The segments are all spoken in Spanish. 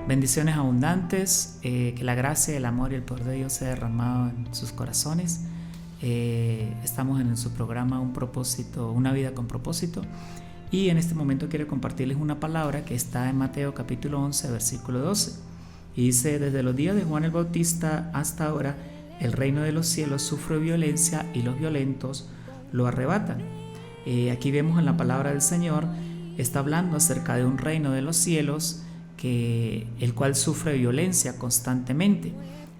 Bendiciones abundantes, que la gracia, el amor y el poder de Dios sea derramado en sus corazones. Estamos en su programa Un propósito, una vida con propósito, y en este momento quiero compartirles una palabra que está en Mateo capítulo 11, versículo 12, y dice: desde los días de Juan el Bautista hasta ahora, el reino de los cielos sufre violencia y los violentos lo arrebatan. Aquí vemos en la palabra del Señor, está hablando acerca de un reino de los cielos el cual sufre violencia constantemente,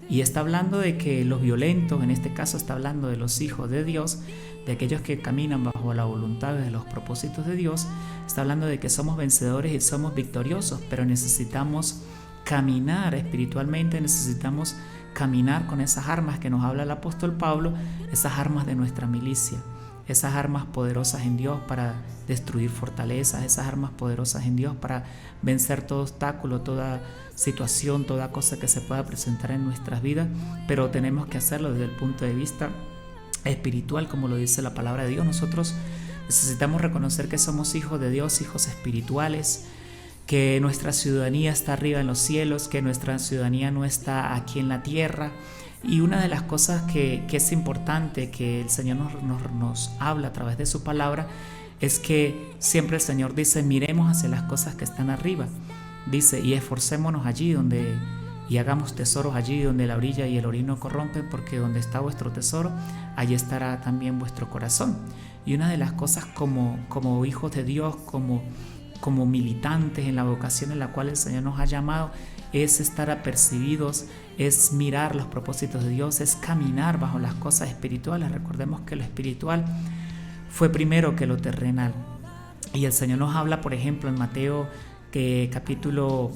y está hablando de que los violentos, en este caso está hablando de los hijos de Dios, de aquellos que caminan bajo la voluntad de los propósitos de Dios. Está hablando de que somos vencedores y somos victoriosos, pero necesitamos caminar espiritualmente, necesitamos caminar con esas armas que nos habla el apóstol Pablo, esas armas de nuestra milicia, esas armas poderosas en Dios para destruir fortalezas, esas armas poderosas en Dios para vencer todo obstáculo, toda situación, toda cosa que se pueda presentar en nuestras vidas, pero tenemos que hacerlo desde el punto de vista espiritual, como lo dice la palabra de Dios. Nosotros necesitamos reconocer que somos hijos de Dios, hijos espirituales, que nuestra ciudadanía está arriba en los cielos, que nuestra ciudadanía no está aquí en la tierra. Y una de las cosas que es importante que el Señor nos habla a través de su palabra es que siempre el Señor dice: miremos hacia las cosas que están arriba. Dice: y esforcémonos allí y hagamos tesoros allí donde la orilla y el orín no corrompen, porque donde está vuestro tesoro, allí estará también vuestro corazón. Y una de las cosas como hijos de Dios, como militantes en la vocación en la cual el Señor nos ha llamado, es estar apercibidos, es mirar los propósitos de Dios, es caminar bajo las cosas espirituales. Recordemos que lo espiritual fue primero que lo terrenal. Y el Señor nos habla, por ejemplo, en Mateo capítulo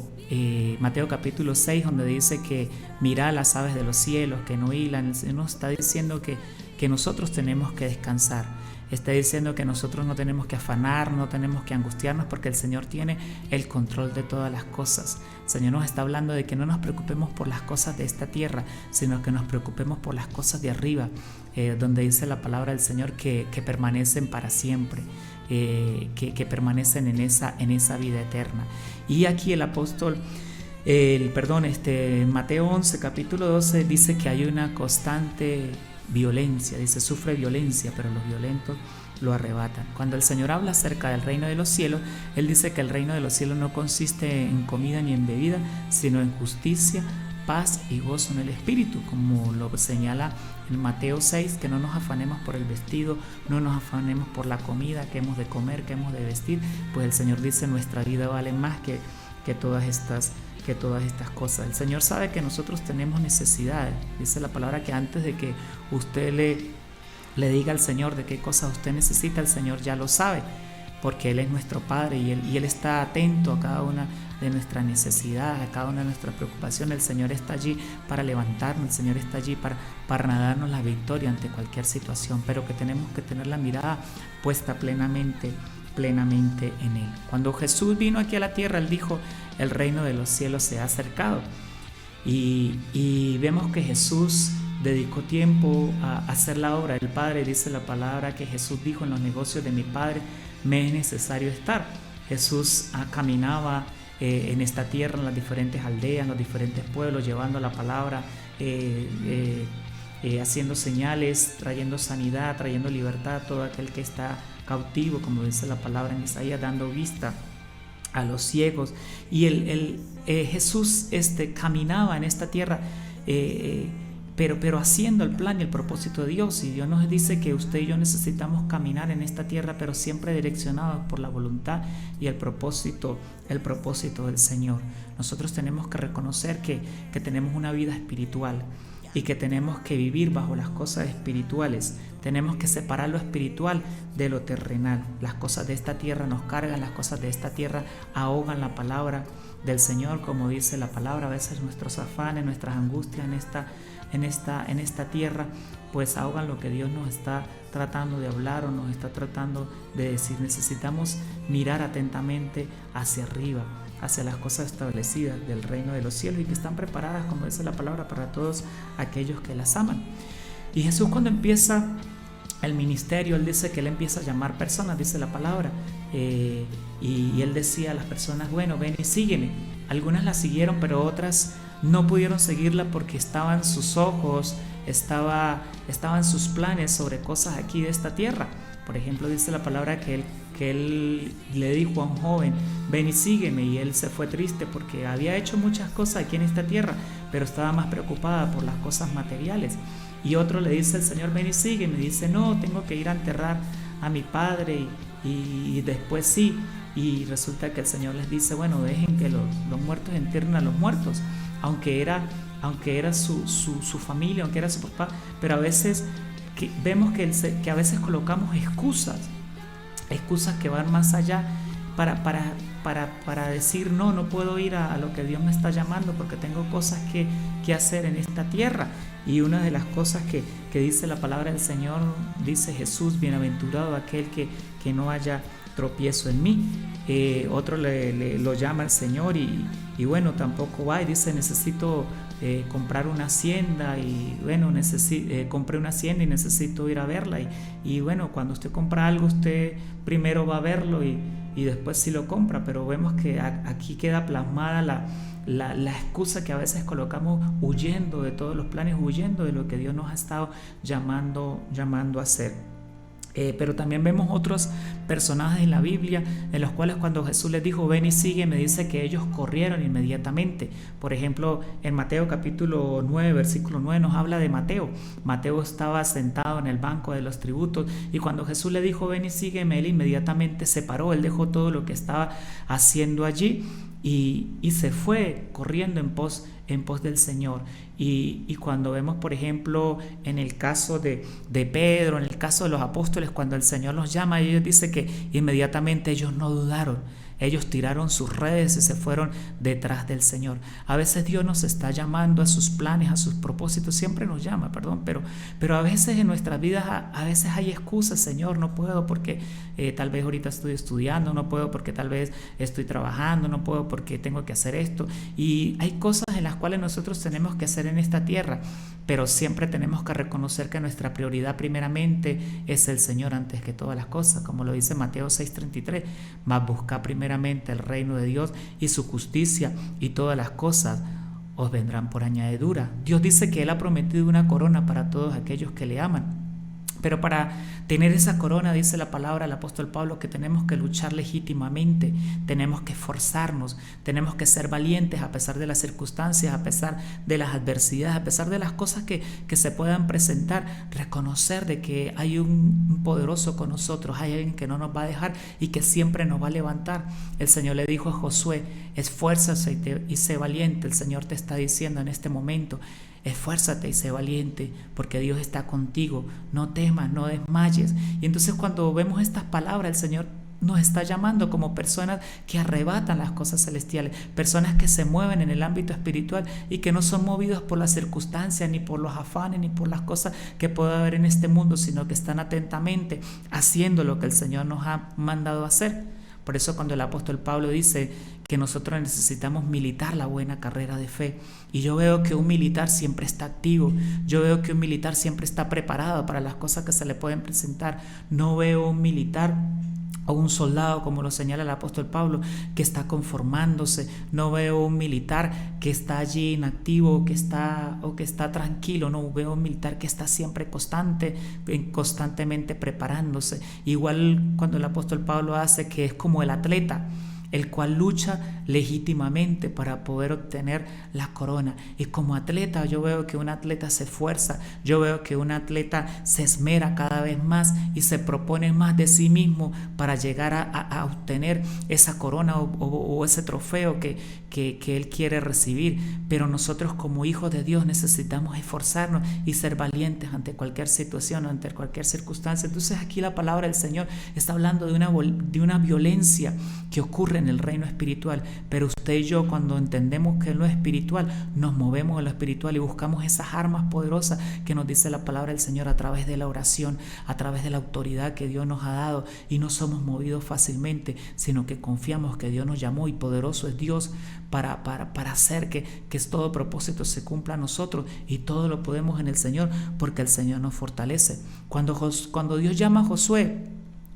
6, donde dice que mira las aves de los cielos que no hilan. El Señor nos está diciendo que nosotros tenemos que descansar. Está diciendo que nosotros no tenemos que afanar, no tenemos que angustiarnos, porque el Señor tiene el control de todas las cosas. El Señor nos está hablando de que no nos preocupemos por las cosas de esta tierra, sino que nos preocupemos por las cosas de arriba, donde dice la palabra del Señor que permanecen para siempre, que permanecen en esa vida eterna. Y aquí el apóstol, Mateo 11, capítulo 12, dice que hay una constante violencia. Dice: sufre violencia, pero los violentos lo arrebatan. Cuando el Señor habla acerca del reino de los cielos, Él dice que el reino de los cielos no consiste en comida ni en bebida, sino en justicia, paz y gozo en el Espíritu, como lo señala en Mateo 6, que no nos afanemos por el vestido, no nos afanemos por la comida que hemos de comer, que hemos de vestir, pues el Señor dice: nuestra vida vale más que todas estas cosas. El Señor sabe que nosotros tenemos necesidades. Dice la palabra que antes de que usted le diga al Señor de qué cosas usted necesita, el Señor ya lo sabe, porque Él es nuestro Padre y Él está atento a cada una de nuestras necesidades, a cada una de nuestras preocupaciones. El Señor está allí para levantarnos, el Señor está allí para darnos la victoria ante cualquier situación, pero que tenemos que tener la mirada puesta plenamente en Él. Cuando Jesús vino aquí a la tierra, Él dijo: el reino de los cielos se ha acercado, y vemos que Jesús dedicó tiempo a hacer la obra del Padre. Dice la palabra que Jesús dijo: en los negocios de mi Padre me es necesario estar. Jesús caminaba en esta tierra, en las diferentes aldeas, en los diferentes pueblos, llevando la palabra, haciendo señales, trayendo sanidad, trayendo libertad a todo aquel que está cautivo, como dice la palabra en Isaías, dando vista a los ciegos. Y Jesús caminaba en esta tierra, pero haciendo el plan y el propósito de Dios. Y Dios nos dice que usted y yo necesitamos caminar en esta tierra, pero siempre direccionados por la voluntad y el propósito del Señor. Nosotros tenemos que reconocer que tenemos una vida espiritual y que tenemos que vivir bajo las cosas espirituales. Tenemos que separar lo espiritual de lo terrenal. Las cosas de esta tierra nos cargan, las cosas de esta tierra ahogan la palabra del Señor, como dice la palabra. A veces nuestros afanes, nuestras angustias en esta tierra, pues ahogan lo que Dios nos está tratando de hablar o nos está tratando de decir. Necesitamos mirar atentamente hacia arriba, hacia las cosas establecidas del reino de los cielos y que están preparadas, como dice la palabra, para todos aquellos que las aman. Y Jesús, cuando empieza el ministerio, Él dice que Él empieza a llamar personas, dice la palabra, y Él decía a las personas: bueno, ven y sígueme. algunas la siguieron, pero otras no pudieron seguirla porque estaban sus ojos, estaban sus planes sobre cosas aquí de esta tierra. Por ejemplo, dice la palabra que él le dijo a un joven: ven y sígueme, y él se fue triste porque había hecho muchas cosas aquí en esta tierra, pero estaba más preocupada por las cosas materiales. Y otro le dice al Señor: ven y sígueme, y dice: no, tengo que ir a enterrar a mi padre y después sí. Y resulta que el Señor les dice: bueno, dejen que los muertos entierren a los muertos, aunque era su familia, aunque era su papá. Pero a veces vemos que a veces colocamos excusas que van más allá para decir: no puedo ir a lo que Dios me está llamando porque tengo cosas que hacer en esta tierra. Y una de las cosas que dice la palabra del Señor, dice Jesús: bienaventurado aquel que no haya tropiezo en mí. Otro lo llama el Señor y bueno, tampoco va y dice: necesito comprar una hacienda, y bueno, compré una hacienda y necesito ir a verla. Y bueno, cuando usted compra algo, usted primero va a verlo y después sí lo compra. Pero vemos que aquí queda plasmada la excusa que a veces colocamos, huyendo de todos los planes, huyendo de lo que Dios nos ha estado llamando a hacer. Pero también vemos otros personajes en la Biblia en los cuales cuando Jesús les dijo: ven y sígueme, dice que ellos corrieron inmediatamente. Por ejemplo, en Mateo capítulo 9, versículo 9 nos habla de Mateo. Mateo estaba sentado en el banco de los tributos, y cuando Jesús le dijo: ven y sígueme, él inmediatamente se paró. Él dejó todo lo que estaba haciendo allí y se fue corriendo en pos del Señor. Y cuando vemos, por ejemplo, en el caso de Pedro, en el caso de los apóstoles, cuando el Señor los llama, ellos dicen que inmediatamente ellos no dudaron. Ellos tiraron sus redes y se fueron detrás del Señor. A veces Dios nos está llamando a sus planes, a sus propósitos. Siempre nos llama, pero a veces en nuestras vidas, a veces hay excusas. Señor, no puedo porque tal vez ahorita estoy estudiando, no puedo porque tal vez estoy trabajando, no puedo porque tengo que hacer esto. Y hay cosas en las cuales nosotros tenemos que hacer en esta tierra, pero siempre tenemos que reconocer que nuestra prioridad primeramente es el Señor antes que todas las cosas, como lo dice Mateo 6:33, mas busca primeramente el reino de Dios y su justicia, y todas las cosas os vendrán por añadidura. Dios dice que Él ha prometido una corona para todos aquellos que le aman. Pero para tener esa corona, dice la palabra del apóstol Pablo, que tenemos que luchar legítimamente, tenemos que esforzarnos, tenemos que ser valientes a pesar de las circunstancias, a pesar de las adversidades, a pesar de las cosas que se puedan presentar, reconocer de que hay un poderoso con nosotros, hay alguien que no nos va a dejar y que siempre nos va a levantar. El Señor le dijo a Josué: esfuérzate y sé valiente. El Señor te está diciendo en este momento: esfuérzate y sé valiente, porque Dios está contigo, no temas, no desmayes. Y entonces cuando vemos estas palabras, el Señor nos está llamando como personas que arrebatan las cosas celestiales, personas que se mueven en el ámbito espiritual y que no son movidos por las circunstancias, ni por los afanes, ni por las cosas que pueda haber en este mundo, sino que están atentamente haciendo lo que el Señor nos ha mandado hacer. Por eso cuando el apóstol Pablo dice que nosotros necesitamos militar la buena carrera de fe, y yo veo que un militar siempre está activo, yo veo que un militar siempre está preparado para las cosas que se le pueden presentar. No veo un militar o un soldado, como lo señala el apóstol Pablo, que está conformándose. No veo un militar que está allí inactivo o que está tranquilo. No veo un militar que está siempre constantemente preparándose. Igual cuando el apóstol Pablo hace que es como el atleta, el cual lucha legítimamente para poder obtener la corona. Y como atleta, yo veo que un atleta se esfuerza, yo veo que un atleta se esmera cada vez más y se propone más de sí mismo para llegar a obtener esa corona o ese trofeo que él quiere recibir. Pero nosotros como hijos de Dios necesitamos esforzarnos y ser valientes ante cualquier situación, ante cualquier circunstancia. Entonces aquí la palabra del Señor está hablando de una violencia que ocurre en el reino espiritual, pero usted y yo, cuando entendemos que es lo espiritual, nos movemos en lo espiritual y buscamos esas armas poderosas que nos dice la palabra del Señor a través de la oración, a través de la autoridad que Dios nos ha dado, y no somos movidos fácilmente, sino que confiamos que Dios nos llamó y poderoso es Dios para hacer que todo propósito se cumpla a nosotros, y todo lo podemos en el Señor porque el Señor nos fortalece. Cuando Dios llama a Josué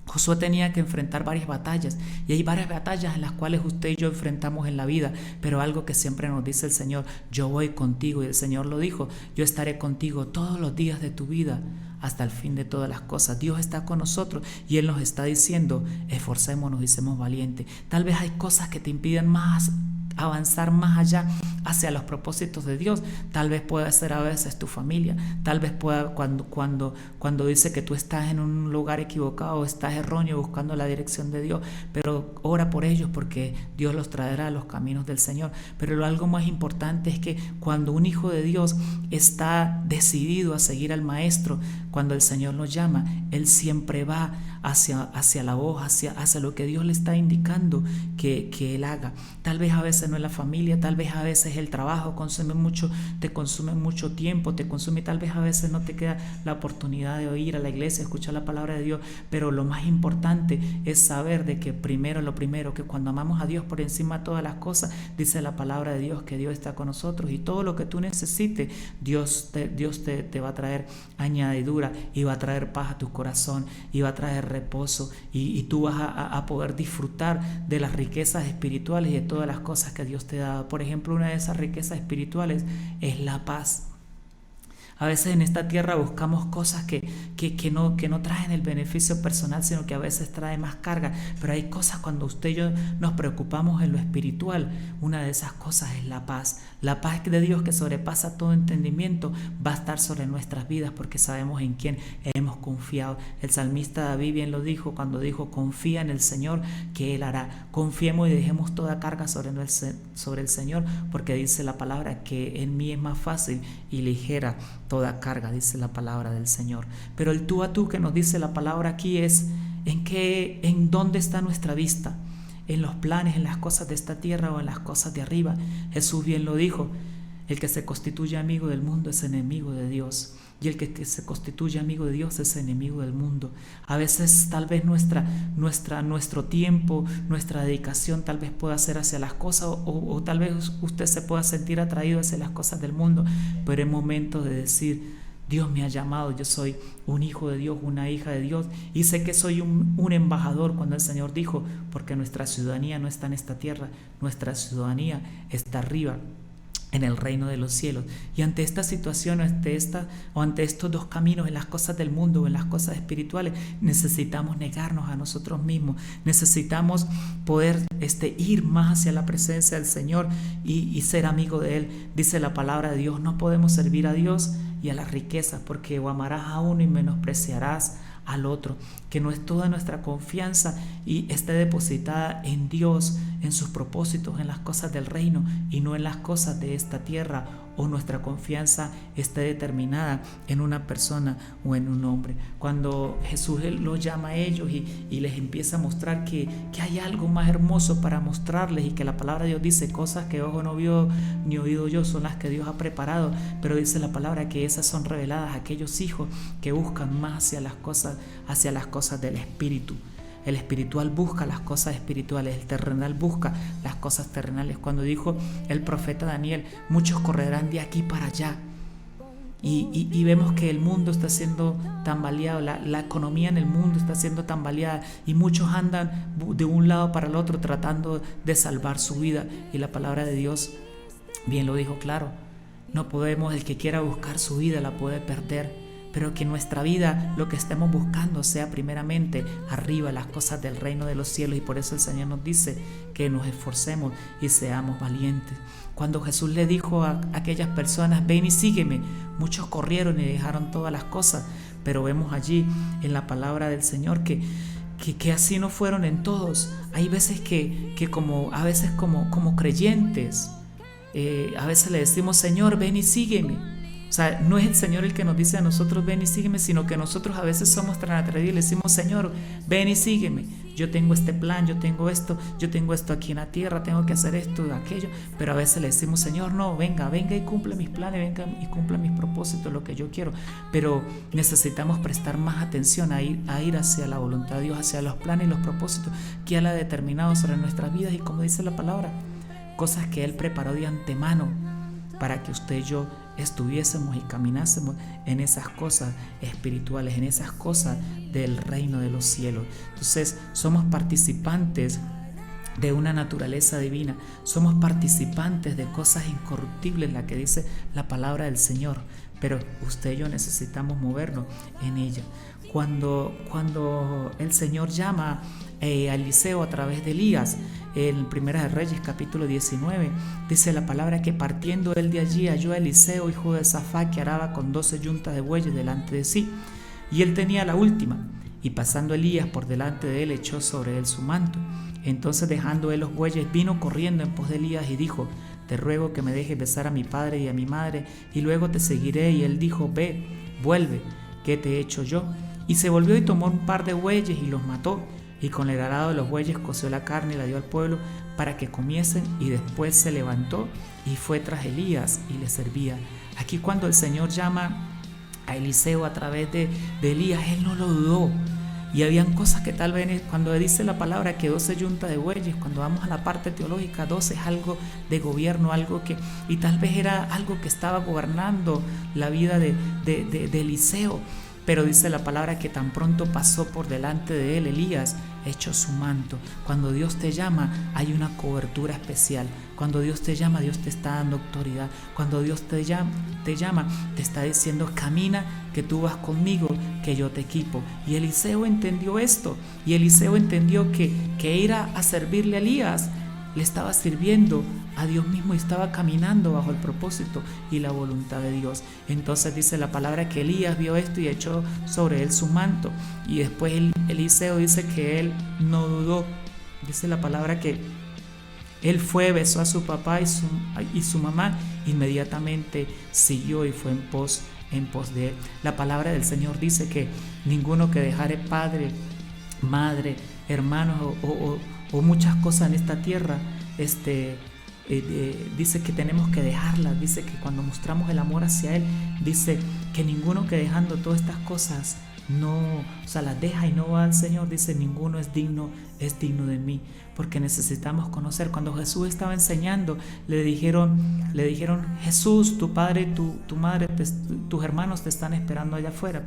Josué tenía que enfrentar varias batallas, y hay varias batallas en las cuales usted y yo enfrentamos en la vida, pero algo que siempre nos dice el Señor: yo voy contigo. Y el Señor lo dijo: yo estaré contigo todos los días de tu vida hasta el fin de todas las cosas. Dios está con nosotros y Él nos está diciendo: esforcémonos y seamos valientes. Tal vez hay cosas que te impiden más avanzar más allá hacia los propósitos de Dios. Tal vez pueda ser a veces tu familia, tal vez pueda cuando dice que tú estás en un lugar equivocado, estás erróneo buscando la dirección de Dios, pero ora por ellos porque Dios los traerá a los caminos del Señor. Pero algo más importante es que cuando un hijo de Dios está decidido a seguir al Maestro, cuando el Señor lo llama, Él siempre va hacia la voz, hacia lo que Dios le está indicando que Él haga. Tal vez a veces no es la familia, tal vez a veces el trabajo te consume mucho tiempo, te consume, y tal vez a veces no te queda la oportunidad de oír a la iglesia, escuchar la palabra de Dios. Pero lo más importante es saber de que lo primero, que cuando amamos a Dios por encima de todas las cosas, dice la palabra de Dios que Dios está con nosotros, y todo lo que tú necesites, Dios te va a traer añadidura, y va a traer paz a tu corazón, y va a traer reposo, y tú vas a poder disfrutar de las riquezas espirituales y de todas las cosas que Dios te da. Por ejemplo, una de esas riquezas espirituales es la paz. A veces en esta tierra buscamos cosas que no traen el beneficio personal, sino que a veces trae más carga. Pero hay cosas cuando usted y yo nos preocupamos en lo espiritual. Una de esas cosas es la paz. La paz de Dios, que sobrepasa todo entendimiento, va a estar sobre nuestras vidas porque sabemos en quién hemos confiado. El salmista David bien lo dijo cuando dijo: confía en el Señor que Él hará. Confiemos y dejemos toda carga sobre el Señor, porque dice la palabra que en mí es más fácil y ligera toda carga, dice la palabra del Señor. Pero el tú a tú que nos dice la palabra aquí es en dónde está nuestra vista, en los planes, en las cosas de esta tierra o en las cosas de arriba. Jesús bien lo dijo: el que se constituye amigo del mundo es enemigo de Dios, y el que se constituye amigo de Dios es enemigo del mundo. A veces tal vez nuestro tiempo, nuestra dedicación tal vez pueda ser hacia las cosas, o tal vez usted se pueda sentir atraído hacia las cosas del mundo, pero es momento de decir: Dios me ha llamado, yo soy un hijo de Dios, una hija de Dios, y sé que soy un embajador. Cuando el Señor dijo: porque nuestra ciudadanía no está en esta tierra, nuestra ciudadanía está arriba, en el reino de los cielos. Y ante esta situación, ante estos dos caminos, en las cosas del mundo o en las cosas espirituales, necesitamos negarnos a nosotros mismos, necesitamos poder ir más hacia la presencia del Señor y ser amigo de Él. Dice la palabra de Dios: no podemos servir a Dios y a las riquezas, porque o amarás a uno y menospreciarás al otro. Que no es toda nuestra confianza y esté depositada en Dios, en sus propósitos, en las cosas del reino y no en las cosas de esta tierra, o nuestra confianza esté determinada en una persona o en un hombre. Cuando Jesús los llama a ellos y les empieza a mostrar que hay algo más hermoso para mostrarles, y que la palabra de Dios dice: cosas que ojo no vio ni oído yo son las que Dios ha preparado, pero dice la palabra que esas son reveladas a aquellos hijos que buscan más hacia las cosas del Espíritu. El espiritual busca las cosas espirituales, el terrenal busca las cosas terrenales. Cuando dijo el profeta Daniel: muchos correrán de aquí para allá. Y vemos que el mundo está siendo tambaleado, la economía en el mundo está siendo tambaleada, y muchos andan de un lado para el otro tratando de salvar su vida. Y la palabra de Dios bien lo dijo claro: no podemos, el que quiera buscar su vida la puede perder. Pero que nuestra vida, lo que estemos buscando, sea primeramente arriba, las cosas del reino de los cielos. Y por eso el Señor nos dice que nos esforcemos y seamos valientes. Cuando Jesús le dijo a aquellas personas: ven y sígueme, muchos corrieron y dejaron todas las cosas. Pero vemos allí en la palabra del Señor que así no fueron en todos. Hay veces como creyentes, a veces le decimos: Señor, ven y sígueme. O sea, no es el Señor el que nos dice a nosotros: ven y sígueme, sino que nosotros a veces somos tan atrevidos y le decimos: Señor, ven y sígueme. Yo tengo este plan, yo tengo esto aquí en la tierra, tengo que hacer esto y aquello. Pero a veces le decimos: Señor, no, venga y cumple mis planes, venga y cumple mis propósitos, lo que yo quiero. Pero necesitamos prestar más atención a ir hacia la voluntad de Dios, hacia los planes y los propósitos que Él ha determinado sobre nuestras vidas. Y como dice la palabra, cosas que Él preparó de antemano para que usted y yo estuviésemos y caminásemos en esas cosas espirituales, en esas cosas del reino de los cielos. Entonces somos participantes de una naturaleza divina, somos participantes de cosas incorruptibles, la que dice la palabra del Señor, pero usted y yo necesitamos movernos en ella. Cuando el Señor llama a Eliseo a través de Elías, en Primera de Reyes capítulo 19, dice la palabra que partiendo él de allí halló a Eliseo, hijo de Safat, que araba con 12 yuntas de bueyes delante de sí, y él tenía la última, y pasando Elías por delante de él echó sobre él su manto. Entonces, dejando él los bueyes, vino corriendo en pos de Elías y dijo: te ruego que me dejes besar a mi padre y a mi madre, y luego te seguiré. Y él dijo: ve, vuelve, ¿qué te he hecho yo? Y se volvió y tomó un par de bueyes y los mató, y con el arado de los bueyes coció la carne y la dio al pueblo para que comiesen, y después se levantó y fue tras Elías y le servía. Aquí, cuando el Señor llama a Eliseo a través de Elías, él no lo dudó. Y habían cosas que tal vez, cuando dice la palabra que 12 yuntas de bueyes, cuando vamos a la parte teológica, 12 es algo de gobierno, algo que, y tal vez era algo que estaba gobernando la vida de Eliseo. Pero dice la palabra que tan pronto pasó por delante de él Elías, echó su manto. Cuando Dios te llama, hay una cobertura especial. Cuando Dios te llama, Dios te está dando autoridad. Cuando Dios te llama, te está diciendo: camina, que tú vas conmigo, que yo te equipo. Y Eliseo entendió esto. Y Eliseo entendió que ir a servirle a Elías le estaba sirviendo a Dios mismo y estaba caminando bajo el propósito y la voluntad de Dios. Entonces dice la palabra que Elías vio esto y echó sobre él su manto. Y después Eliseo dice que él no dudó. Dice la palabra que él fue, besó a su papá y su mamá, inmediatamente siguió y fue en pos de él. La palabra del Señor dice que ninguno que dejare padre, madre, hermanos o muchas cosas en esta tierra, dice que tenemos que dejarlas. Dice que cuando mostramos el amor hacia Él, dice que ninguno que dejando todas estas cosas las deja y no va al Señor, dice: ninguno es digno de mí. Porque necesitamos conocer. Cuando Jesús estaba enseñando, le dijeron: Jesús, tu padre, tu madre, tus hermanos te están esperando allá afuera,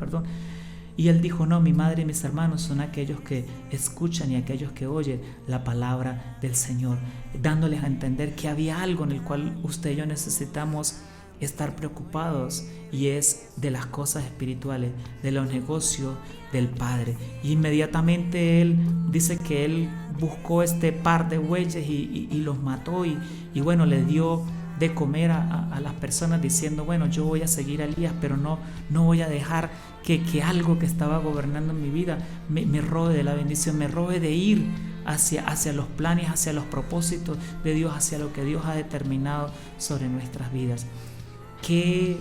Y él dijo: no, mi madre y mis hermanos son aquellos que escuchan y aquellos que oyen la palabra del Señor, dándoles a entender que había algo en el cual usted y yo necesitamos estar preocupados, y es de las cosas espirituales, de los negocios del Padre. Y inmediatamente él dice que él buscó este par de bueyes y los mató y bueno, le dio de comer a las personas, diciendo: bueno, yo voy a seguir a Elías, pero no voy a dejar que algo que estaba gobernando en mi vida me robe de la bendición, me robe de ir hacia los planes, hacia los propósitos de Dios, hacia lo que Dios ha determinado sobre nuestras vidas. ¿Qué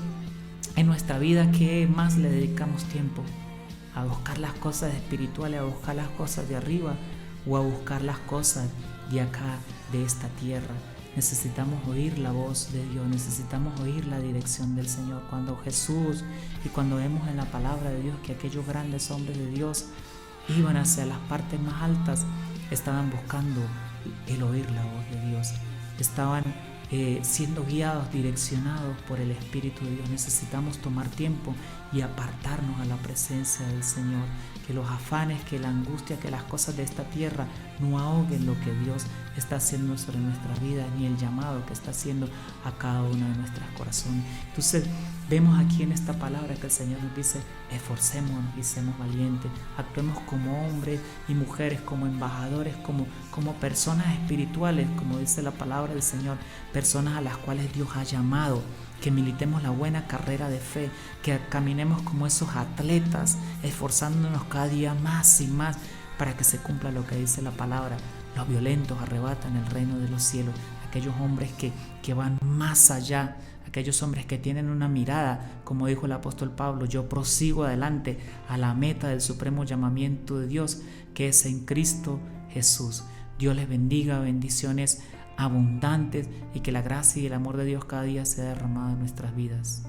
en nuestra vida, qué más le dedicamos tiempo? ¿A buscar las cosas espirituales, a buscar las cosas de arriba, o a buscar las cosas de acá, de esta tierra? Necesitamos oír la voz de Dios, necesitamos oír la dirección del Señor. Cuando Jesús, y cuando vemos en la palabra de Dios que aquellos grandes hombres de Dios iban hacia las partes más altas, estaban buscando el oír la voz de Dios, estaban siendo guiados, direccionados por el Espíritu de Dios. Necesitamos tomar tiempo y apartarnos a la presencia del Señor. Que los afanes, que la angustia, que las cosas de esta tierra no ahoguen lo que Dios está haciendo sobre nuestra vida, ni el llamado que está haciendo a cada uno de nuestros corazones. Entonces vemos aquí en esta palabra que el Señor nos dice: esforcémonos y seamos valientes, actuemos como hombres y mujeres, como embajadores, como personas espirituales, como dice la palabra del Señor, personas a las cuales Dios ha llamado, que militemos la buena carrera de fe, que caminemos como esos atletas, esforzándonos cada día más y más para que se cumpla lo que dice la palabra. Los violentos arrebatan el reino de los cielos. Aquellos hombres que van más allá, aquellos hombres que tienen una mirada, como dijo el apóstol Pablo: yo prosigo adelante a la meta del supremo llamamiento de Dios, que es en Cristo Jesús. Dios les bendiga, bendiciones abundantes, y que la gracia y el amor de Dios cada día sea derramado en nuestras vidas.